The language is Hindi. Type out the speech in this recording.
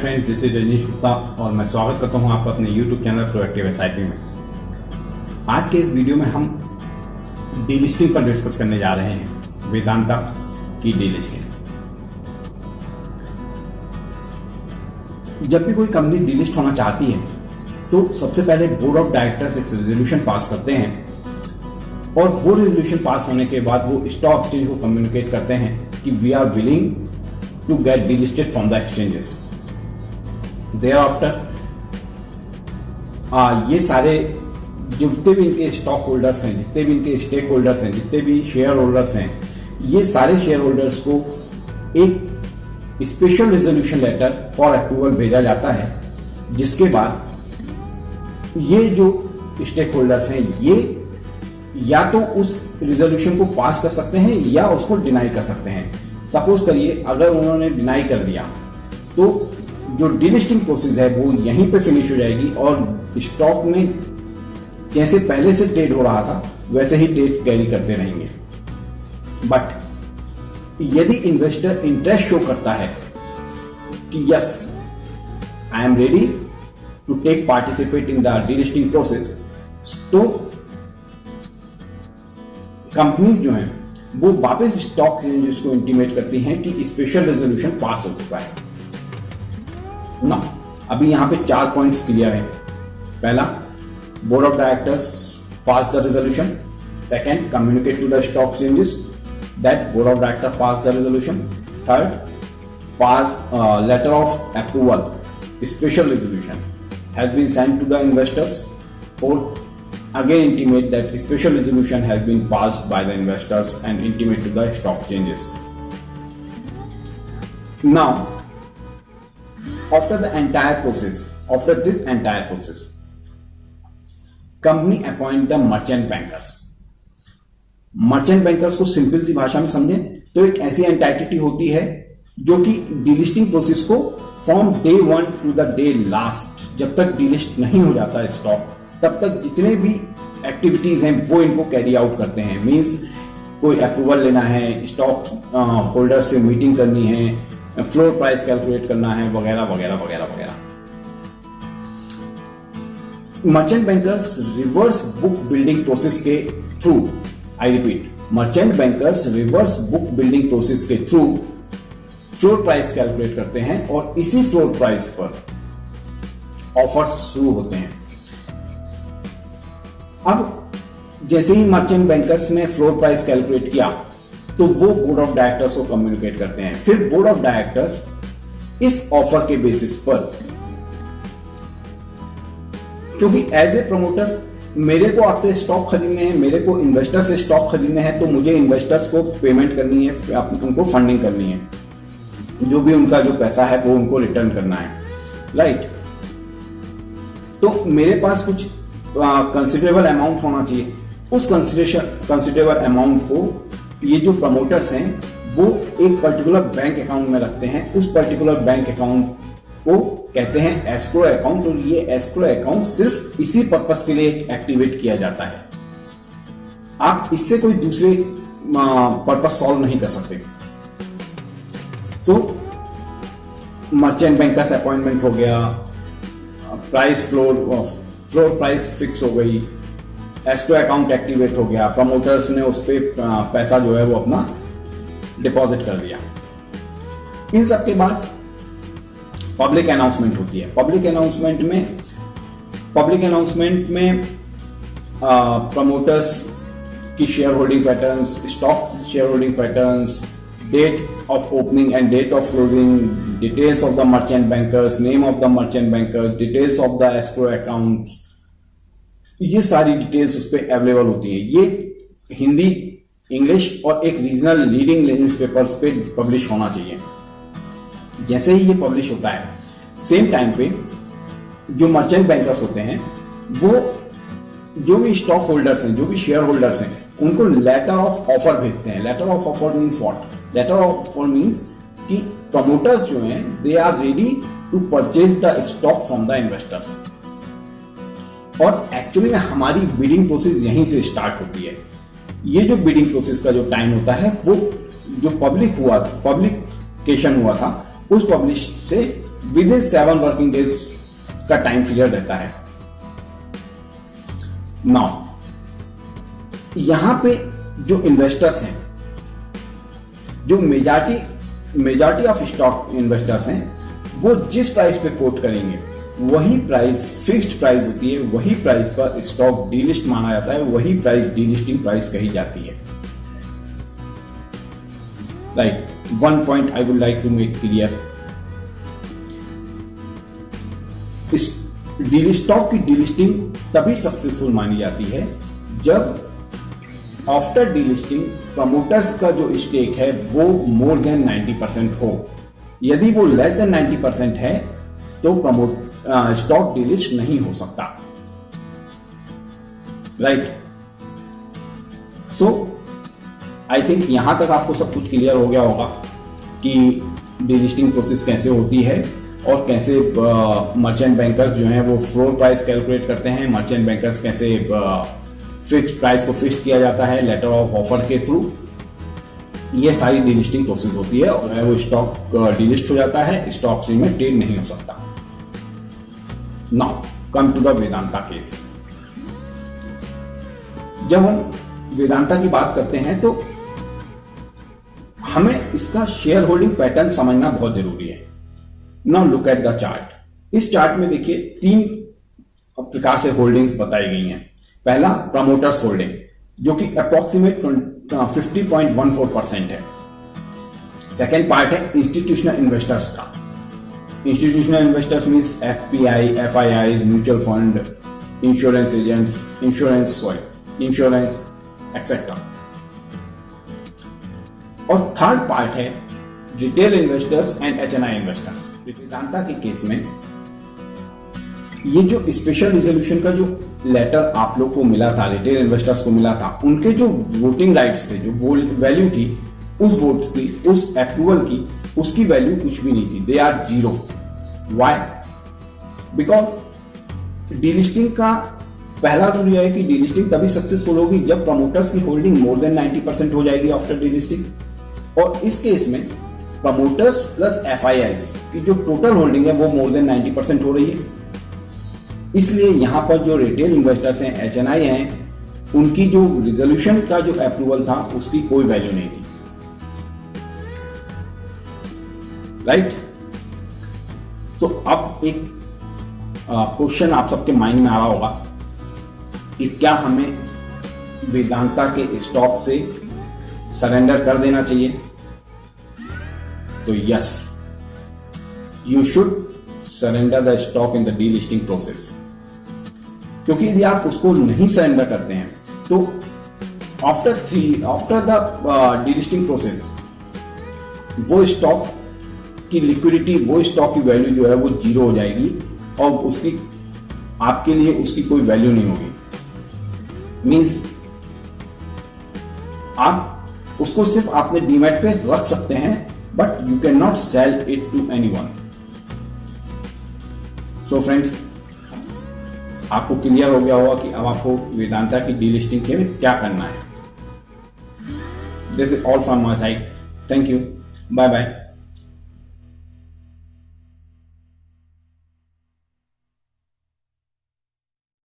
Friends, this is Rajneesh Gupta और मैं स्वागत करता हूं आपका अपने YouTube चैनल प्रोएक्टिव एसआईपी में। आज के इस वीडियो में हम डीलिस्टिंग पर डिस्कस करने जा रहे हैं, वेदांता की डीलिस्टिंग। जब भी कोई कंपनी डीलिस्ट होना चाहती है तो सबसे पहले बोर्ड ऑफ डायरेक्टर्स एक रेजोल्यूशन पास करते हैं और वो रेजोल्यूशन पास होने के बाद वो स्टॉक एक्सचेंज को कम्युनिकेट करते हैं कि we are willing to get delisted from the exchanges. Thereafter, ये सारे जितने भी इनके स्टॉक होल्डर्स हैं, जितने भी इनके स्टेक होल्डर्स हैं, जितने भी शेयर होल्डर्स हैं, ये सारे शेयर होल्डर्स को एक special resolution letter for approval भेजा जाता है, जिसके बाद ये जो स्टेक होल्डर्स हैं ये या तो उस रेजोल्यूशन को पास कर सकते हैं या उसको डिनाई कर सकते हैं। सपोज करिए अगर उन्होंने डिनाई कर दिया तो जो डीलिस्टिंग प्रोसेस है वो यहीं पे फिनिश हो जाएगी और स्टॉक में जैसे पहले से ट्रेड हो रहा था वैसे ही ट्रेड कैरी करते रहेंगे। बट यदि इन्वेस्टर इंटरेस्ट शो करता है कि yes I am ready to take participate in the delisting process, तो कंपनीज जो हैं वो वापस स्टॉक एक्सचेंजेस को इंटीमेट करती हैं कि स्पेशल रेजोल्यूशन पास हो चुका है ना। अभी यहां पे 4 पॉइंट्स क्लियर हैं। पहला, board of directors pass the resolution. Second, communicate to the stock exchanges that board of director pass the resolution. Third, pass letter of approval, special resolution has been sent to the investors. Fourth, again intimate that special resolution has been passed by the investors and intimate to the stock exchanges. Now, after this entire process, company appoint the merchant bankers. Merchant bankers को सिंपल सी भाषा में समझें तो एक ऐसी एंटाइटी होती है जो कि डीलिस्टिंग प्रोसेस को from day 1 to the day last, जब तक डीलिस्ट नहीं हो जाता स्टॉक, तब तक जितने भी एक्टिविटीज हैं वो इनको कैरी आउट करते हैं। मींस कोई अप्रूवल लेना है, स्टॉक होल्डर से मीटिंग करनी है, फ्लोर प्राइस कैलकुलेट करना है, वगैरह वगैरह वगैरह वगैरह। Merchant bankers reverse book building process के through, I repeat, merchant bankers reverse book building process के थ्रू फ्लोर प्राइस कैलकुलेट करते हैं और इसी फ्लोर प्राइस पर ऑफर्स शुरू होते हैं। अब जैसे ही मर्चेंट बैंकर्स ने फ्लोर प्राइस कैलकुलेट किया तो वो बोर्ड ऑफ डायरेक्टर्स को कम्युनिकेट करते हैं। फिर बोर्ड ऑफ डायरेक्टर्स इस ऑफर के बेसिस पर, क्योंकि एज ए प्रमोटर मेरे को आपसे स्टॉक खरीदने हैं, मेरे को इन्वेस्टर से स्टॉक खरीदने हैं, तो मुझे इन्वेस्टर्स को पेमेंट करनी है, उनको फंडिंग करनी है, जो भी उनका जो पैसा है वो उनको रिटर्न करना है, राइट। तो मेरे पास कुछ कंसिडरेबल अमाउंट होना चाहिए। उस कंसिडरेबल अमाउंट को ये जो प्रमोटर्स हैं वो एक पर्टिकुलर बैंक अकाउंट में रखते हैं। उस पर्टिकुलर बैंक अकाउंट को कहते हैं एस्क्रो अकाउंट, और ये एस्क्रो अकाउंट सिर्फ इसी पर्पस के लिए एक्टिवेट किया जाता है। आप इससे कोई दूसरे पर्पस सॉल्व नहीं कर सकते। सो मर्चेंट बैंकर्स अपॉइंटमेंट हो गया, प्राइस फ्लोर प्राइस फिक्स हो गई, एस्क्रो अकाउंट एक्टिवेट हो गया, प्रमोटर्स ने उस पर पैसा जो है वो अपना डिपॉजिट कर दिया। इन सब के बाद पब्लिक अनाउंसमेंट होती है। पब्लिक अनाउंसमेंट में प्रमोटर्स की share holding patterns, stock share holding patterns, date of opening and date of closing, details of the merchant bankers, name of the merchant bankers, details of the escrow account, ये सारी डिटेल्स उस पर अवेलेबल होती है। ये हिंदी, इंग्लिश और एक रीजनल लीडिंग न्यूज़पेपर्स पे पब्लिश होना चाहिए। जैसे ही ये पब्लिश होता है, सेम टाइम पे जो मर्चेंट बैंकर्स होते हैं वो जो भी स्टॉक होल्डर्स हैं, जो भी शेयर होल्डर्स हैं, उनको लेटर ऑफ ऑफर भेजते हैं। Letter of offer means what? Letter of offer means कि प्रमोटर्स जो हैं they are ready to purchase the stock from the investors. और एक्चुअली में हमारी बिडिंग प्रोसेस यहीं से स्टार्ट होती है। ये जो बिडिंग प्रोसेस का जो टाइम होता है वो जो पब्लिकेशन हुआ था उस पब्लिश से विद इन 7 वर्किंग डेज का टाइम पीरियड रहता है। नाउ यहां पे जो इन्वेस्टर्स हैं, जो मेजॉरिटी ऑफ स्टॉक इन्वेस्टर्स हैं, वो जिस प्राइस पे कोट करेंगे वही प्राइस फिक्स्ड प्राइस होती है, वही प्राइस पर स्टॉक डीलिस्ट माना जाता है, वही प्राइस डीलिस्टिंग प्राइस कही जाती है। Right, one point I would like to make clear, stock की डीलिस्टिंग तभी सक्सेसफुल मानी जाती है जब आफ्टर डीलिस्टिंग प्रमोटर्स का जो स्टेक है वो मोर देन 90% हो। यदि वो लेस देन 90% है तो स्टॉक डीलिस्ट नहीं हो सकता। राइट, सो आई थिंक यहां तक आपको सब कुछ क्लियर हो गया होगा कि डीलिस्टिंग प्रोसेस कैसे होती है और कैसे मर्चेंट बैंकर्स जो हैं वो फ्लोर प्राइस कैलकुलेट करते हैं, मर्चेंट बैंकर्स कैसे फिक्स प्राइस को फिक्स किया जाता है लेटर ऑफ ऑफर के थ्रू। ये सारी डीलिस्टिंग प्रोसेस होती है और वो स्टॉक डीलिस्ट हो जाता है, स्टॉक एक्सचेंज में ट्रेड नहीं हो सकता। Now come to the Vedanta case. जब हम वेदांता की बात करते हैं तो हमें इसका शेयर होल्डिंग पैटर्न समझना बहुत जरूरी है। Now look at the chart. इस चार्ट में देखिए 3 प्रकार से होल्डिंग्स बताई गई हैं। पहला प्रमोटर्स होल्डिंग जो कि अप्रोक्सीमेट 50.14% है। सेकेंड पार्ट है इंस्टीट्यूशनल इन्वेस्टर्स का। Institutional investors means FPI, FII, mutual fund, insurance agents, insurance etcetera. और थर्ड पार्ट है retail investors and HNI investors. Vedanta के केस में ये जो स्पेशल रिजोल्यूशन का जो लेटर आप लोग को मिला था, रिटेल इन्वेस्टर्स को मिला था, उनके जो वोटिंग राइट्स थे, जो वैल्यू थी उस वोट्स की, उस अप्रूवल की, उसकी वैल्यू कुछ भी नहीं थी। They are 0। Why? Because delisting का पहला रूल यह है कि डीलिस्टिंग तभी सक्सेसफुल होगी जब प्रमोटर्स की होल्डिंग मोर देन 90% हो जाएगी आफ्टर डीलिस्टिंग। और इस केस में प्रमोटर्स प्लस एफआईआईस की जो टोटल होल्डिंग है वो मोर देन 90% हो रही है। इसलिए यहां पर जो रिटेल इन्वेस्टर्स हैं, एचएनआई हैं, उनकी जो रिजोल्यूशन का जो अप्रूवल था उसकी कोई वैल्यू नहीं थी। राइट, तो अब एक क्वेश्चन आप सबके माइंड में आ रहा होगा कि क्या हमें वेदांता के स्टॉक से सरेंडर कर देना चाहिए? तो yes, you should surrender the stock in the delisting process. क्योंकि यदि आप उसको नहीं सरेंडर करते हैं तो आफ्टर द डीलिस्टिंग प्रोसेस वो स्टॉक की लिक्विडिटी, वो स्टॉक की वैल्यू जो है वो 0 हो जाएगी और उसकी आपके लिए उसकी कोई वैल्यू नहीं होगी। मींस आप उसको सिर्फ अपने डीमैट पे रख सकते हैं but you can not sell it to anyone. So friends, आपको क्लियर हो गया होगा कि अब आपको वेदांता की डीलिस्टिंग के लिए क्या करना है। This is all from my side. Thank you, bye bye.